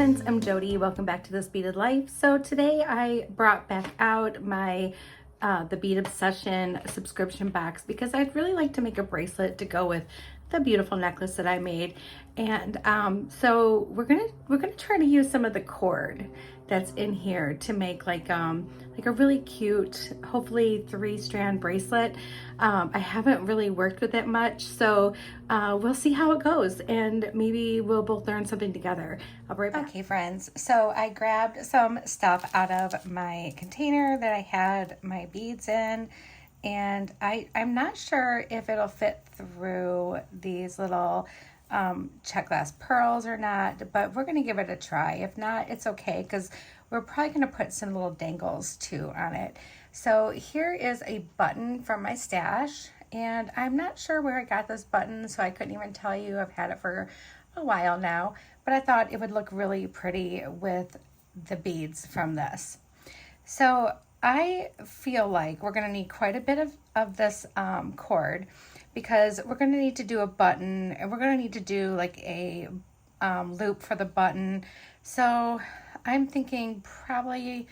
friends, I'm Jody. Welcome back to This Beaded Life. So today I brought back out my the Bead Obsession subscription box because I'd really like to make a bracelet to go with the beautiful necklace that I made. And so we're gonna try to use some of the cord that's in here to make like a really cute, hopefully 3-strand bracelet. I haven't really worked with it much, so we'll see how it goes, and maybe we'll both learn something together. I'll be right back. Okay, friends, so I grabbed some stuff out of my container that I had my beads in, and I'm not sure if it'll fit through these little check glass pearls or not, but we're gonna give it a try. If not, it's okay, because we're probably gonna put some little dangles too on it. So here is a button from my stash, and I'm not sure where I got this button, so I couldn't even tell you. I've had it for a while now, but I thought it would look really pretty with the beads from this. So I feel like we're gonna need quite a bit of this cord, because we're going to need to do a button, and we're going to need to do like a loop for the button. So I'm thinking probably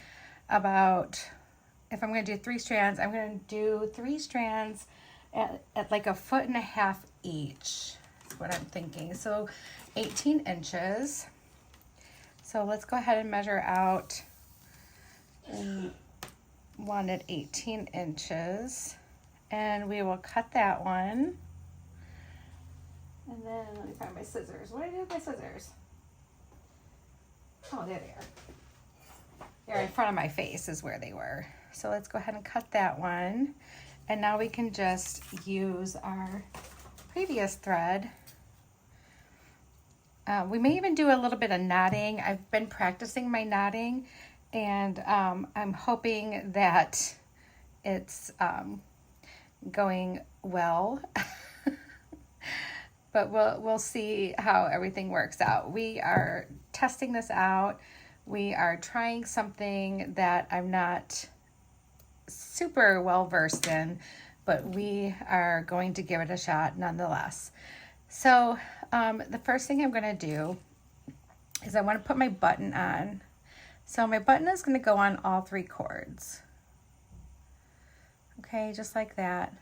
about, if I'm going to do 3 strands, I'm going to do 3 strands at like 1.5 feet each. That's what I'm thinking. So 18 inches. So let's go ahead and measure out. Wanted 18 inches. And we will cut that one. And then let me find my scissors. What did I do with my scissors? Oh, there they are. They're in front of my face is where they were. So let's go ahead and cut that one. And now we can just use our previous thread. We may even do a little bit of knotting. I've been practicing my knotting, and I'm hoping that it's going well. But we'll see how everything works out. We are testing this out. We are trying something that I'm not super well versed in, but we are going to give it a shot nonetheless. So the first thing I'm going to do is I want to put my button on. So my button is going to go on all 3 cords. Okay, just like that.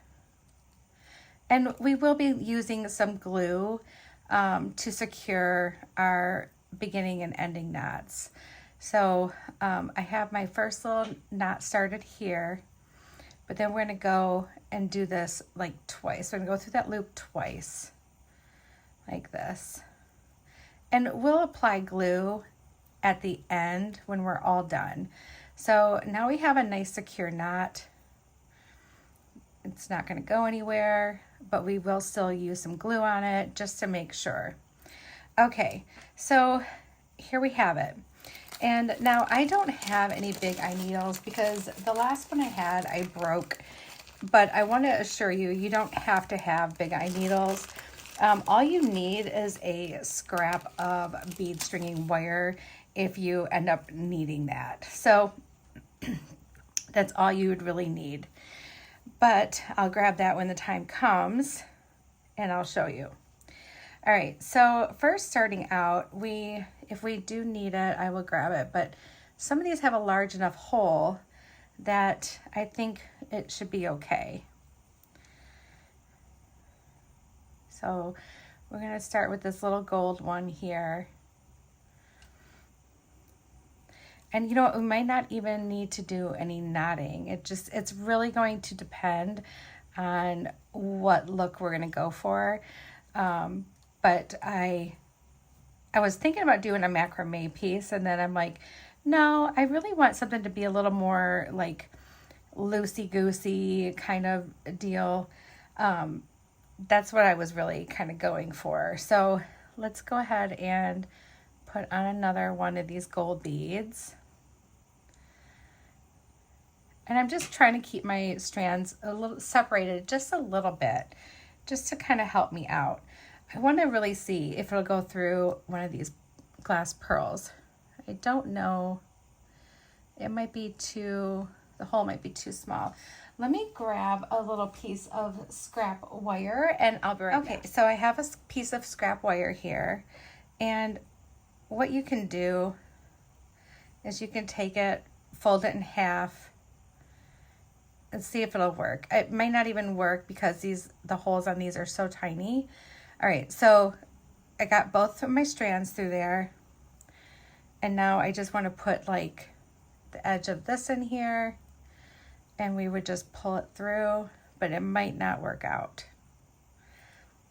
And we will be using some glue to secure our beginning and ending knots. So I have my first little knot started here, but then we're going to go and do this like twice. We're going to go through that loop twice, like this. And we'll apply glue at the end when we're all done. So now we have a nice secure knot. It's not going to go anywhere, but we will still use some glue on it just to make sure. Okay, so here we have it. And now I don't have any big eye needles because the last one I had, I broke. But I want to assure you, you don't have to have big eye needles. All you need is a scrap of bead stringing wire if you end up needing that. So that's all you would really need. But I'll grab that when the time comes, and I'll show you. All right, so first starting out, if we do need it, I will grab it. But some of these have a large enough hole that I think it should be okay. So we're going to start with this little gold one here. And you know what, we might not even need to do any knotting. It's really going to depend on what look we're gonna go for. But I was thinking about doing a macrame piece, and then I'm like, no, I really want something to be a little more like loosey-goosey kind of deal. That's what I was really kind of going for. So let's go ahead and put on another one of these gold beads. And I'm just trying to keep my strands a little separated, just a little bit, just to kind of help me out. I want to really see if it'll go through one of these glass pearls. I don't know. It might be the hole might be too small. Let me grab a little piece of scrap wire and I'll be right back. Okay, so I have a piece of scrap wire here, and what you can do is you can take it, fold it in half, and see if it'll work. It might not even work because the holes on these are so tiny. All right, so I got both of my strands through there. And now I just want to put like the edge of this in here, and we would just pull it through, but it might not work out.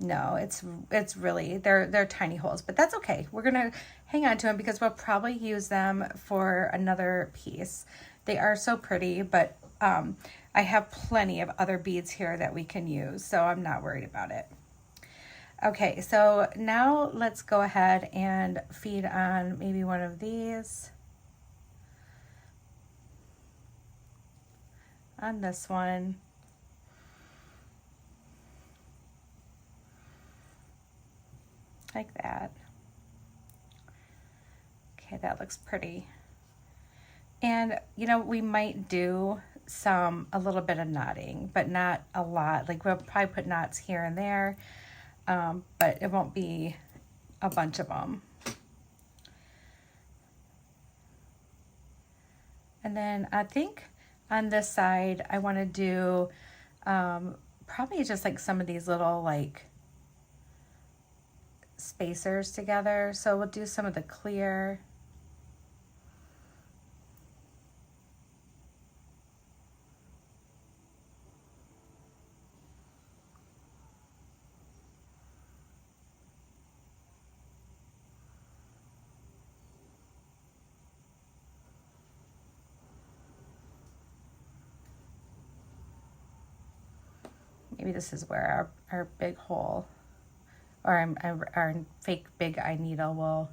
No, it's really, they're tiny holes, but that's okay. We're gonna hang on to them because we'll probably use them for another piece. They are so pretty, but I have plenty of other beads here that we can use, so I'm not worried about it. Okay, so now let's go ahead and feed on maybe one of these on this one. Like that. Okay, that looks pretty. And you know, we might do a little bit of knotting, but not a lot. Like we'll probably put knots here and there, but it won't be a bunch of them. And then I think on this side, I want to do probably just like some of these little like spacers together. So we'll do some of the clear. Maybe this is where our big hole or our fake big eye needle will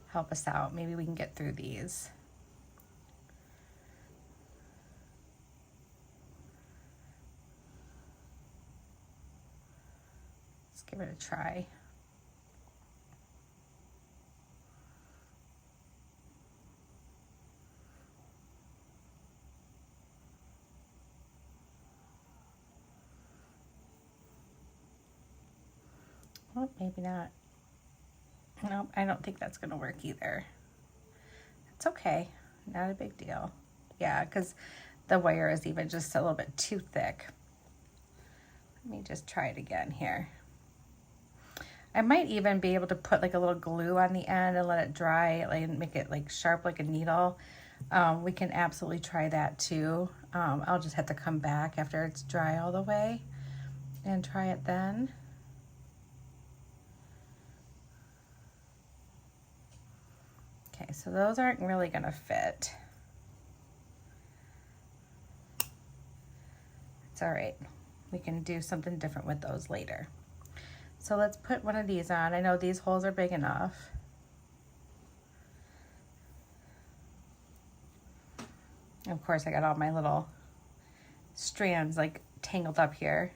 help us out. Maybe we can get through these. Let's give it a try. Oh, maybe not. Nope, I don't think that's gonna work either. It's okay, not a big deal. Yeah, because the wire is even just a little bit too thick. Let me just try it again here. I might even be able to put like a little glue on the end and let it dry, like make it like sharp like a needle. We can absolutely try that too. I'll just have to come back after it's dry all the way and try it then. Okay, so those aren't really gonna fit. It's all right. We can do something different with those later. So let's put one of these on. I know these holes are big enough. Of course, I got all my little strands like tangled up here.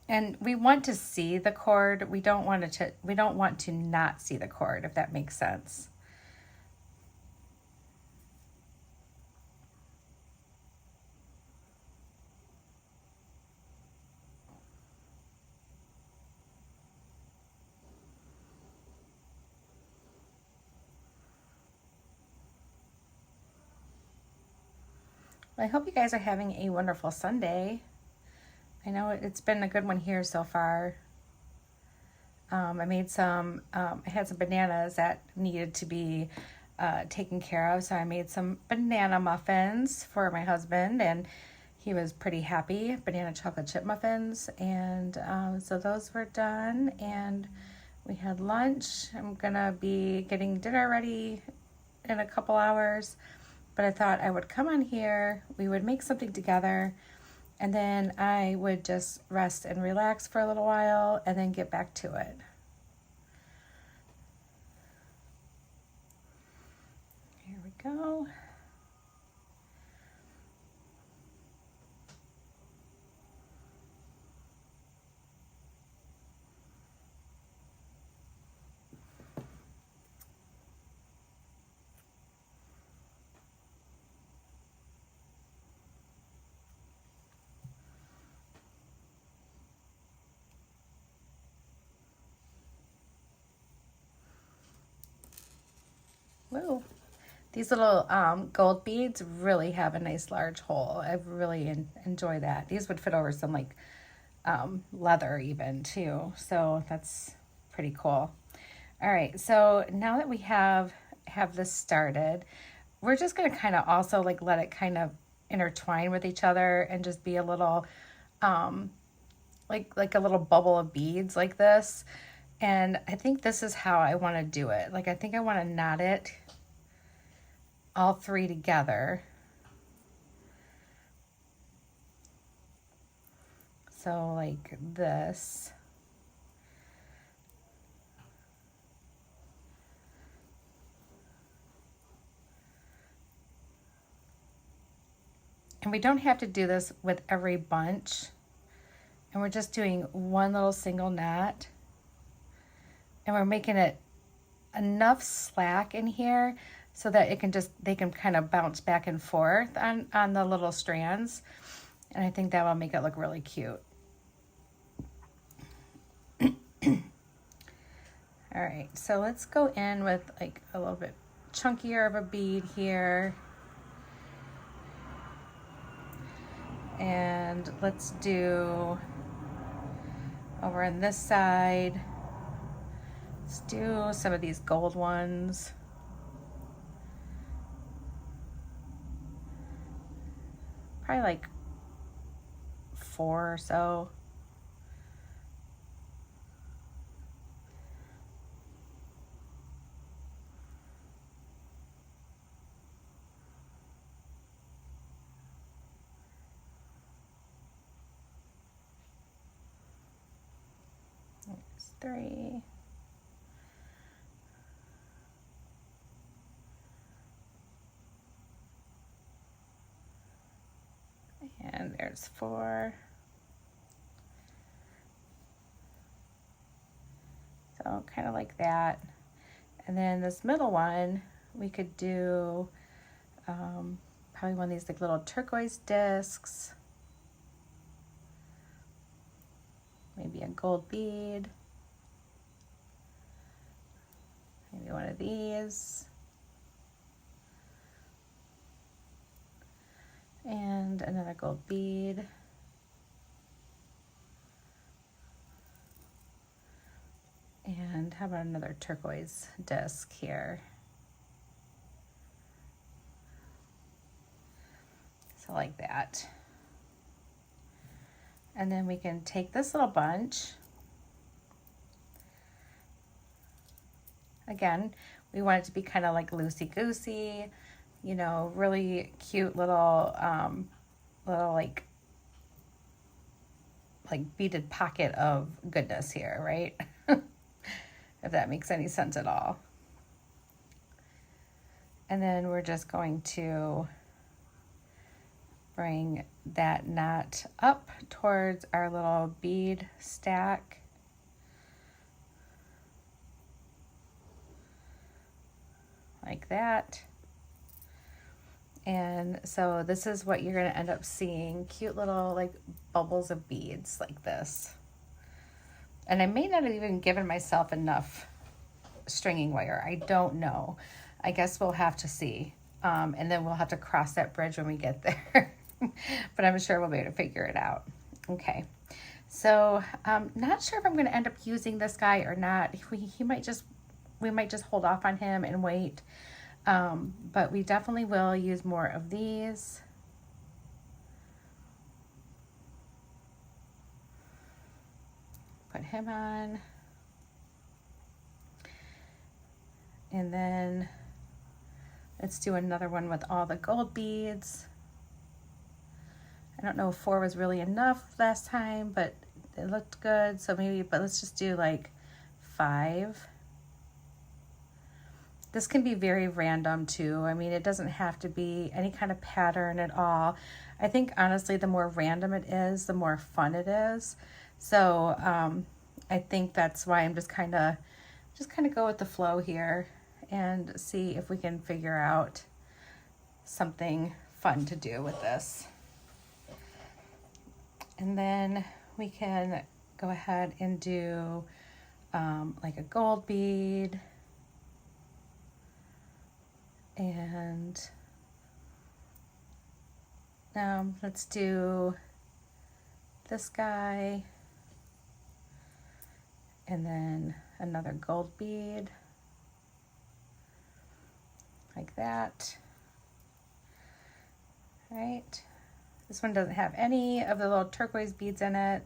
And we want to see the cord. We don't want to not see the cord, if that makes sense. Well, I hope you guys are having a wonderful Sunday. I know it's been a good one here so far. I made some, I had some bananas that needed to be taken care of, so I made some banana muffins for my husband, and he was pretty happy. Banana chocolate chip muffins, and so those were done, and we had lunch. I'm gonna be getting dinner ready in a couple hours, but I thought I would come on here, we would make something together, and then I would just rest and relax for a little while and then get back to it. Here we go. Whoa. These little gold beads really have a nice large hole. I really enjoy that. These would fit over some like leather even too. So that's pretty cool. All right, so now that we have this started, we're just gonna kind of also like let it kind of intertwine with each other and just be a little like a little bubble of beads like this. And I think this is how I want to do it. Like I think I want to knot it all three together. So like this. And we don't have to do this with every bunch. And we're just doing one little single knot. And we're making it enough slack in here so that they can kind of bounce back and forth on the little strands. And I think that will make it look really cute. All right, so let's go in with like a little bit chunkier of a bead here. And let's do over on this side, let's do some of these gold ones. Probably like 4 or so. There's 3. And there's 4. So kind of like that. And then this middle one, we could do probably one of these like little turquoise discs. Maybe a gold bead. Maybe one of these. And another gold bead. And how about another turquoise disc here? So like that. And then we can take this little bunch. Again, we want it to be kind of like loosey-goosey, you know, really cute little, little like beaded pocket of goodness here, right? If that makes any sense at all. And then we're just going to bring that knot up towards our little bead stack. Like that. And so this is what you're going to end up seeing, cute little like bubbles of beads like this. And I may not have even given myself enough stringing wire. I don't know. I guess we'll have to see. And then we'll have to cross that bridge when we get there. But I'm sure we'll be able to figure it out. Okay. So not sure if I'm going to end up using this guy or not. We might just hold off on him and wait. But we definitely will use more of these. Put him on. And then let's do another one with all the gold beads. I don't know if 4 was really enough last time, but it looked good. So maybe, but let's just do like 5. This can be very random too. I mean, it doesn't have to be any kind of pattern at all. I think honestly, the more random it is, the more fun it is. So I think that's why I'm just kind of go with the flow here and see if we can figure out something fun to do with this. And then we can go ahead and do like a gold bead. And now let's do this guy, and then another gold bead like that. All right, this one doesn't have any of the little turquoise beads in it,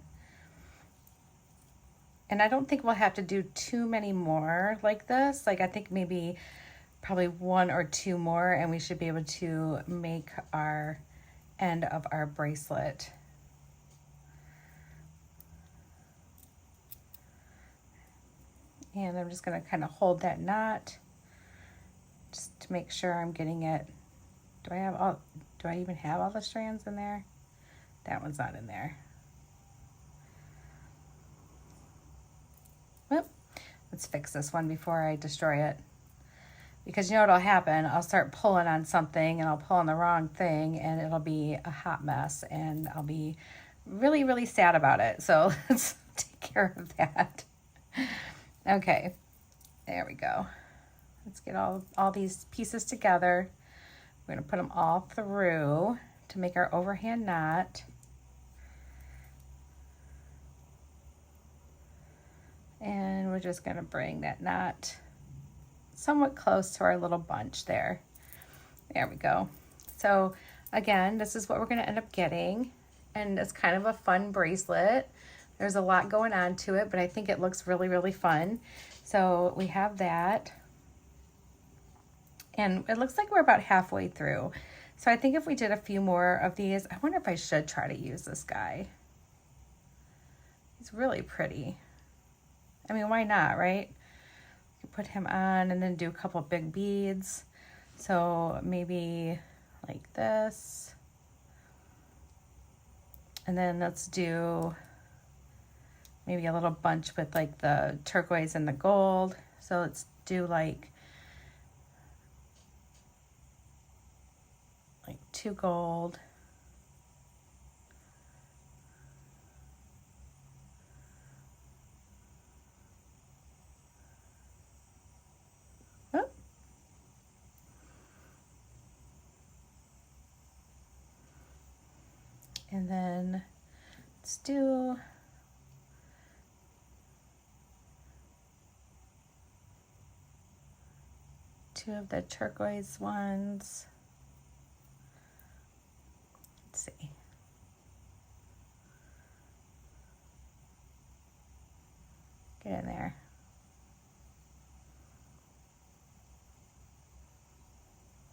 and I don't think we'll have to do too many more like this. Like I think maybe probably 1 or 2 more, and we should be able to make our end of our bracelet. And I'm just going to kind of hold that knot just to make sure I'm getting it. Do I even have all the strands in there? That one's not in there. Whoop. Let's fix this one before I destroy it. Because you know what'll happen? I'll start pulling on something and I'll pull on the wrong thing and it'll be a hot mess and I'll be really, really sad about it. So let's take care of that. Okay, there we go. Let's get all these pieces together. We're gonna put them all through to make our overhand knot. And we're just gonna bring that knot somewhat close to our little bunch there. There we go. So again, this is what we're gonna end up getting. And it's kind of a fun bracelet. There's a lot going on to it, but I think it looks really, really fun. So we have that. And it looks like we're about halfway through. So I think if we did a few more of these, I wonder if I should try to use this guy. He's really pretty. I mean, why not, right? You can put him on and then do a couple big beads. So maybe like this. And then let's do maybe a little bunch with like the turquoise and the gold. So let's do like 2 gold. Oh. And then let's do two of the turquoise ones. Let's see. Get in there.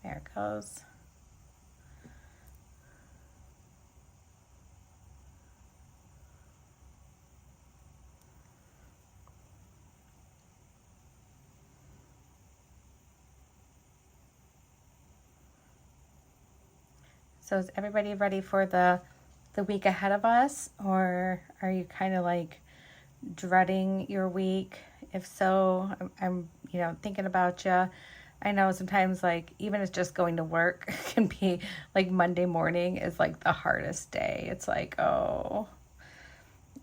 There it goes. So is everybody ready for the week ahead of us, or are you kind of like dreading your week? If so, I'm thinking about you. I know sometimes like even it's just going to work can be like Monday morning is like the hardest day. It's like, oh,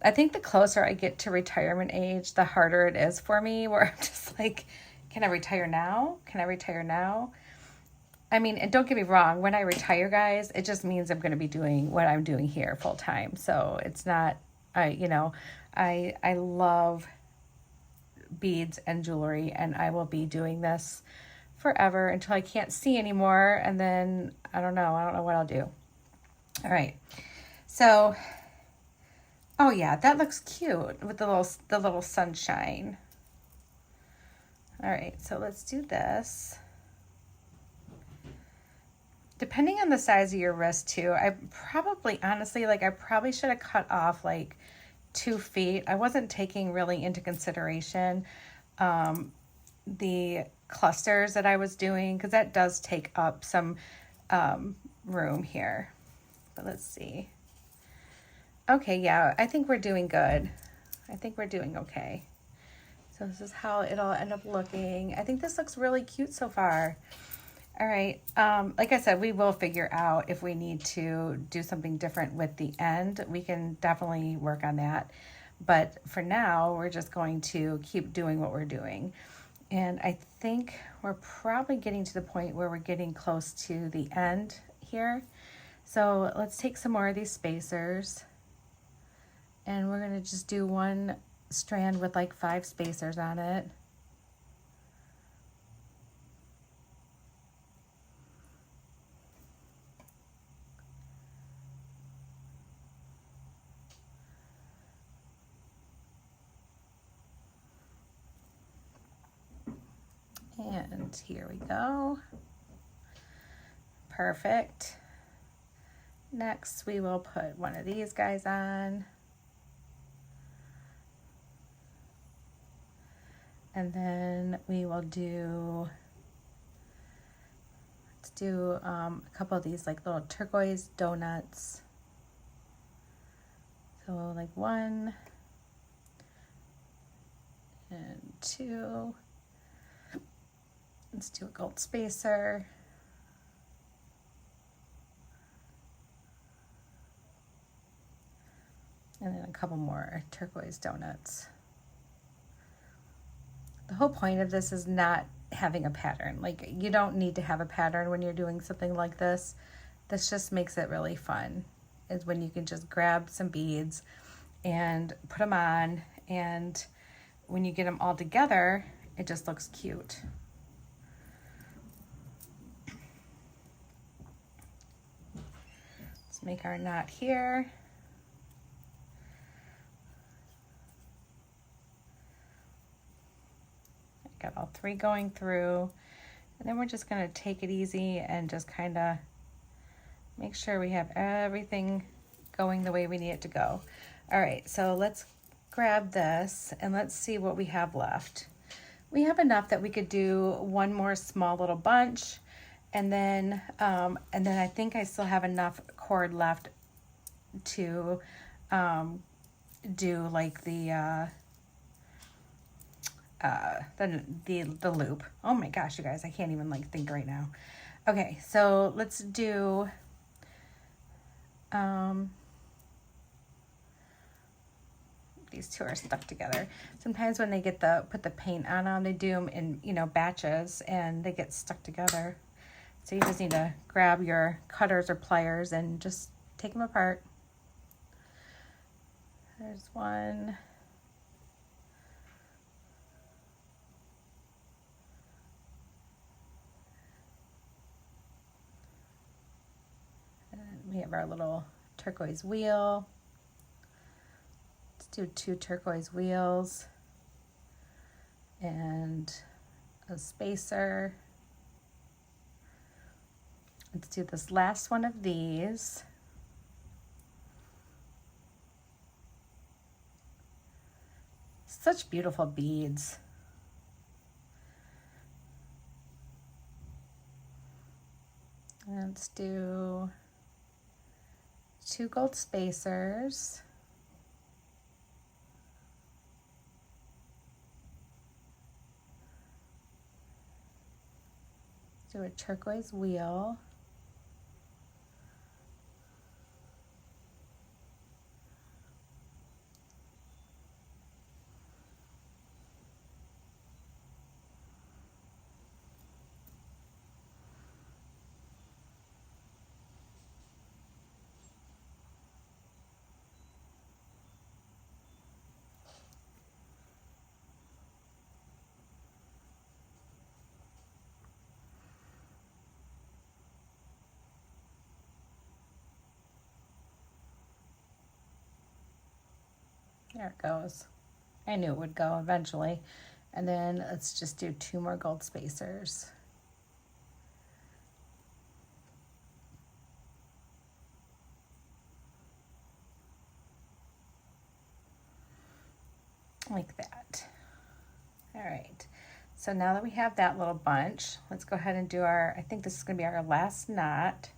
I think the closer I get to retirement age, the harder it is for me, where I'm just like, can I retire now? Can I retire now? I mean, and don't get me wrong, when I retire, guys, it just means I'm going to be doing what I'm doing here full time. So it's not, I love beads and jewelry, and I will be doing this forever until I can't see anymore. And then I don't know what I'll do. All right. So, oh yeah, that looks cute with the little sunshine. All right. So let's do this. Depending on the size of your wrist too, I probably should have cut off like 2 feet. I wasn't taking really into consideration the clusters that I was doing, because that does take up some room here. But let's see. Okay, yeah, I think we're doing good. I think we're doing okay. So this is how it'll end up looking. I think this looks really cute so far. All right, like I said, we will figure out if we need to do something different with the end. We can definitely work on that. But for now, we're just going to keep doing what we're doing. And I think we're probably getting to the point where we're getting close to the end here. So let's take some more of these spacers, and we're going to just do one strand with like 5 spacers on it. And here we go. Perfect. Next, we will put one of these guys on. And then we will do, let's do a couple of these like little turquoise donuts. So like 1 and 2. Let's do a gold spacer. And then a couple more turquoise donuts. The whole point of this is not having a pattern. Like, you don't need to have a pattern when you're doing something like this. This just makes it really fun, is when you can just grab some beads and put them on, and when you get them all together, it just looks cute. Let's make our knot here. Got all 3 going through, and then we're just going to take it easy and just kind of make sure we have everything going the way we need it to go. All right, so let's grab this and let's see what we have left. We have enough that we could do one more small little bunch, and then I think I still have enough cord left to do like the loop. Oh my gosh, you guys, I can't even like think right now. Okay, so let's do these 2 are stuck together. Sometimes when they get put the paint on them, they do them in, you know, batches, and they get stuck together. So you just need to grab your cutters or pliers and just take them apart. There's one. We have our little turquoise wheel. Let's do 2 turquoise wheels and a spacer. Let's do this last one of these. Such beautiful beads. Let's do 2 gold spacers. Do a turquoise wheel. There it goes. I knew it would go eventually. And then let's just do 2 more gold spacers. Like that. All right. So now that we have that little bunch, let's go ahead and do our, I think this is going to be our last knot.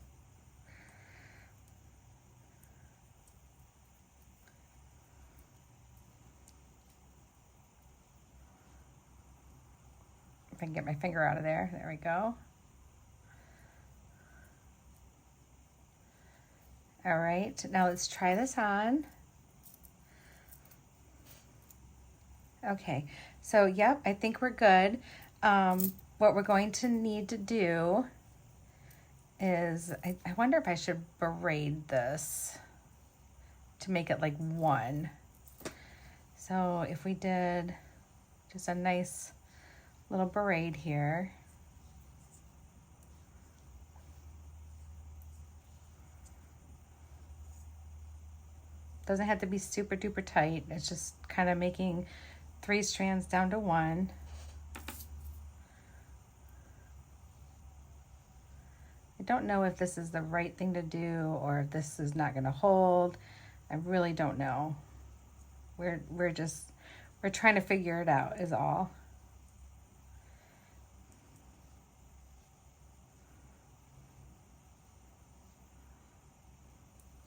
If I can get my finger out of there. There we go. All right, now let's try this on. Okay, so yep, I think we're good. what we're going to need to do is, I wonder if I should braid this to make it like one. So if we did just a nice little braid here. Doesn't have to be super duper tight. It's just kind of making 3 strands down to 1. I don't know if this is the right thing to do or if this is not going to hold. I really don't know. We're trying to figure it out is all.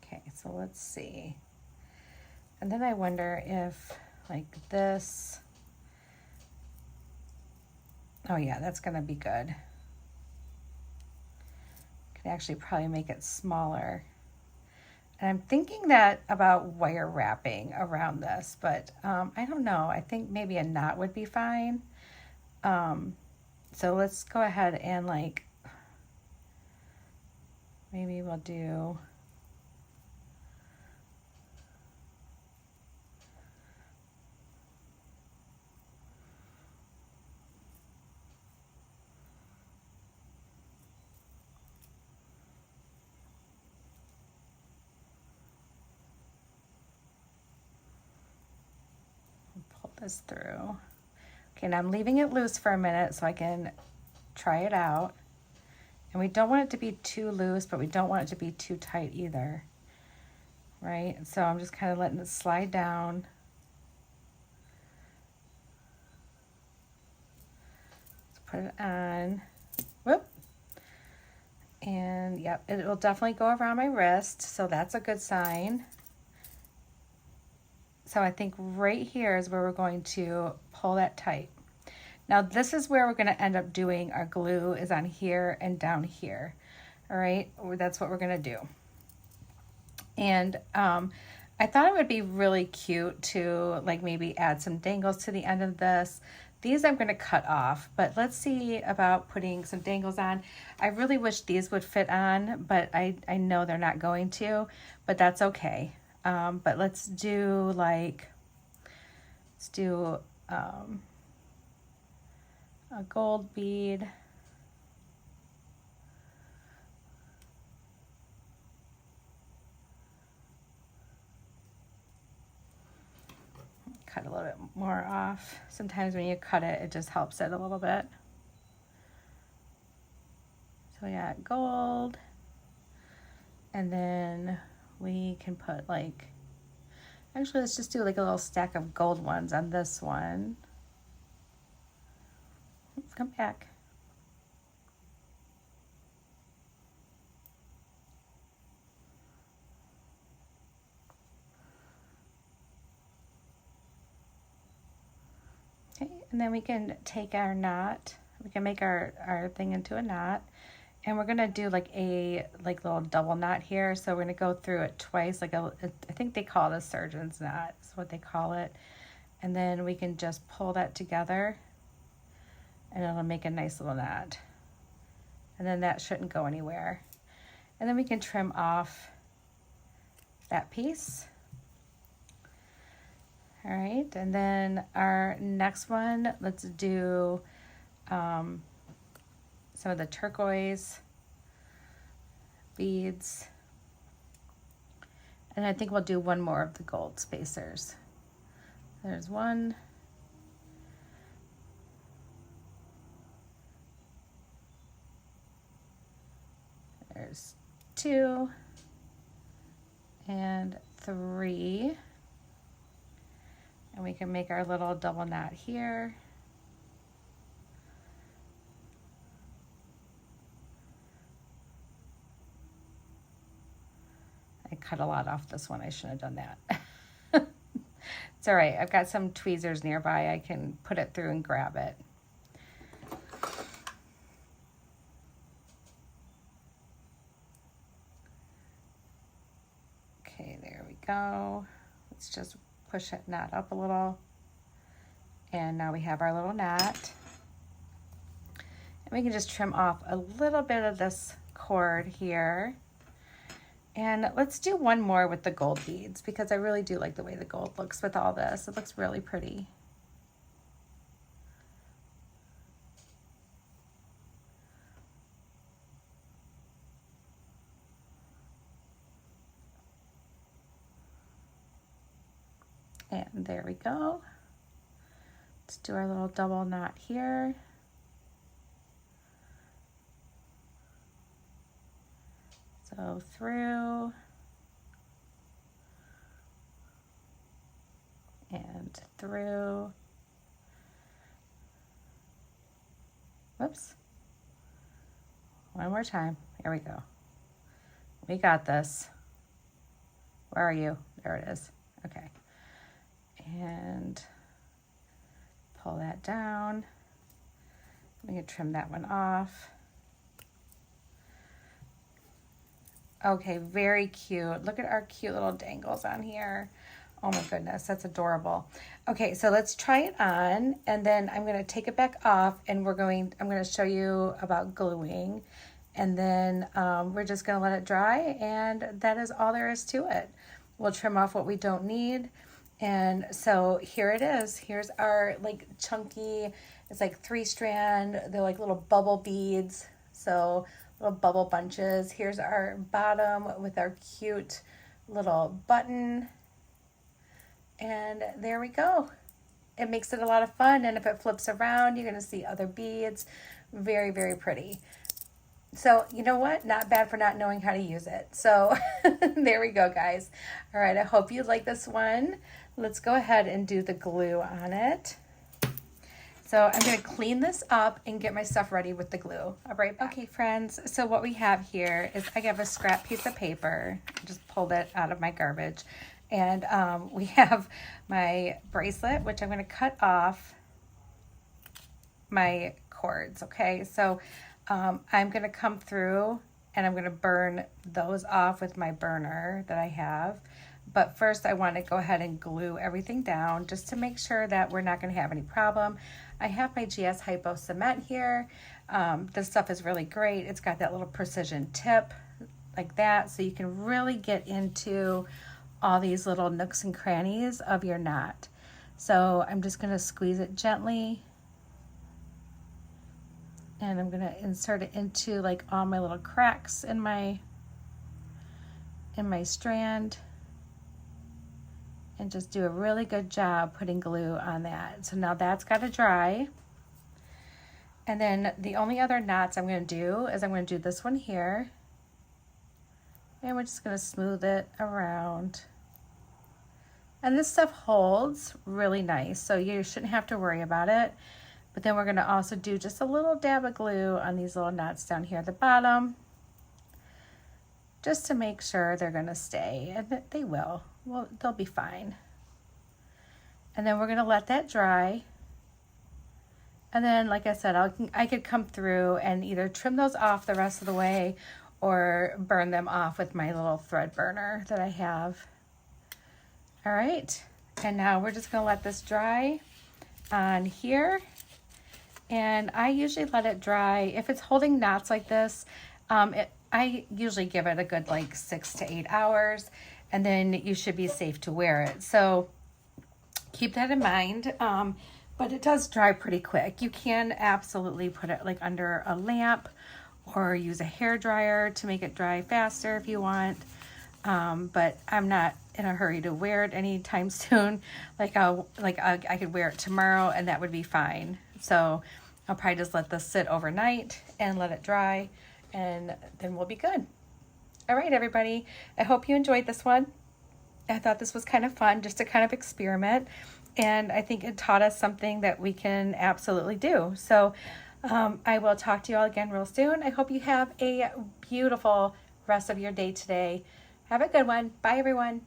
Okay, so let's see. And then I wonder if like this, oh yeah, that's gonna be good. Could actually probably make it smaller. And I'm thinking that about wire wrapping around this, but I don't know. I think maybe a knot would be fine. So let's go ahead and like, maybe we'll do, pull this through. Okay, now I'm leaving it loose for a minute so I can try it out. And we don't want it to be too loose, but we don't want it to be too tight either, right? So I'm just kind of letting it slide down. Let's put it on. Whoop. And yep, it will definitely go around my wrist, so that's a good sign. So I think right here is where we're going to pull that tight. Now this is where we're going to end up doing our glue, is on here and down here. All right, that's what we're going to do. And I thought it would be really cute to like maybe add some dangles to the end of this. These I'm going to cut off, but let's see about putting some dangles on. I really wish these would fit on, but I know they're not going to, but that's okay. But let's do like, a gold bead. Cut a little bit more off. Sometimes when you cut it, it just helps it a little bit. So we got gold. And then we can put like, actually let's just do like a little stack of gold ones on this one. Let's come back. Okay, and then we can take our knot, we can make our thing into a knot, and we're gonna do like a little double knot here. So we're gonna go through it twice, like I think they call it a surgeon's knot, is what they call it. And then we can just pull that together and it'll make a nice little knot. And then that shouldn't go anywhere. And then we can trim off that piece. All right, and then our next one, let's do some of the turquoise beads. And I think we'll do one more of the gold spacers. There's one. There's 2 and 3. And we can make our little double knot here. I cut a lot off this one. I shouldn't have done that. It's all right. I've got some tweezers nearby. I can put it through and grab it. Okay, there we go. Let's just push that knot up a little. And now we have our little knot. We can just trim off a little bit of this cord here. And let's do one more with the gold beads because I really do like the way the gold looks with all this. It looks really pretty. And there we go. Let's do our little double knot here. So through and through. Whoops. One more time. Here we go. We got this. Where are you? There it is. Okay. And pull that down. We can trim that one off. Okay, very cute. Look at our cute little dangles on here. Oh my goodness, that's adorable. Okay, so let's try it on, and then I'm gonna take it back off, and I'm gonna show you about gluing, and then we're just gonna let it dry, and that is all there is to it. We'll trim off what we don't need, and so here it is. Here's our like chunky, it's like 3-strand, they're like little bubble beads, so little bubble bunches. Here's our bottom with our cute little button. And there we go. It makes it a lot of fun. And if it flips around, you're going to see other beads. Very, very pretty. So you know what? Not bad for not knowing how to use it. So there we go, guys. All right. I hope you like this one. Let's go ahead and do the glue on it. So I'm going to clean this up and get my stuff ready with the glue. I'll be right back. Okay, friends. So what we have here is I have a scrap piece of paper. I just pulled it out of my garbage. And we have my bracelet, which I'm going to cut off my cords. Okay, so I'm going to come through and I'm going to burn those off with my burner that I have. But first I want to go ahead and glue everything down just to make sure that we're not going to have any problem. I have my GS Hypo cement here. This stuff is really great. It's got that little precision tip like that, so you can really get into all these little nooks and crannies of your knot. So I'm just going to squeeze it gently, and I'm going to insert it into like all my little cracks in my strand, and just do a really good job putting glue on that. So now that's got to dry. And then the only other knots I'm going to do is I'm going to do this one here, and we're just going to smooth it around. And this stuff holds really nice, so you shouldn't have to worry about it. But then we're going to also do just a little dab of glue on these little knots down here at the bottom, just to make sure they're going to stay, and they will. Well, they'll be fine. And then we're going to let that dry. And then, like I said, I could come through and either trim those off the rest of the way or burn them off with my little thread burner that I have. All right, and now we're just going to let this dry on here. And I usually let it dry. If it's holding knots like this, I usually give it a good like 6 to 8 hours, and then you should be safe to wear it. So keep that in mind. But it does dry pretty quick. You can absolutely put it like under a lamp or use a hair dryer to make it dry faster if you want. But I'm not in a hurry to wear it anytime soon. I could wear it tomorrow and that would be fine. So I'll probably just let this sit overnight and let it dry, and then we'll be good. All right, everybody. I hope you enjoyed this one. I thought this was kind of fun just to kind of experiment, and I think it taught us something that we can absolutely do. So I will talk to you all again real soon. I hope you have a beautiful rest of your day today. Have a good one. Bye, everyone.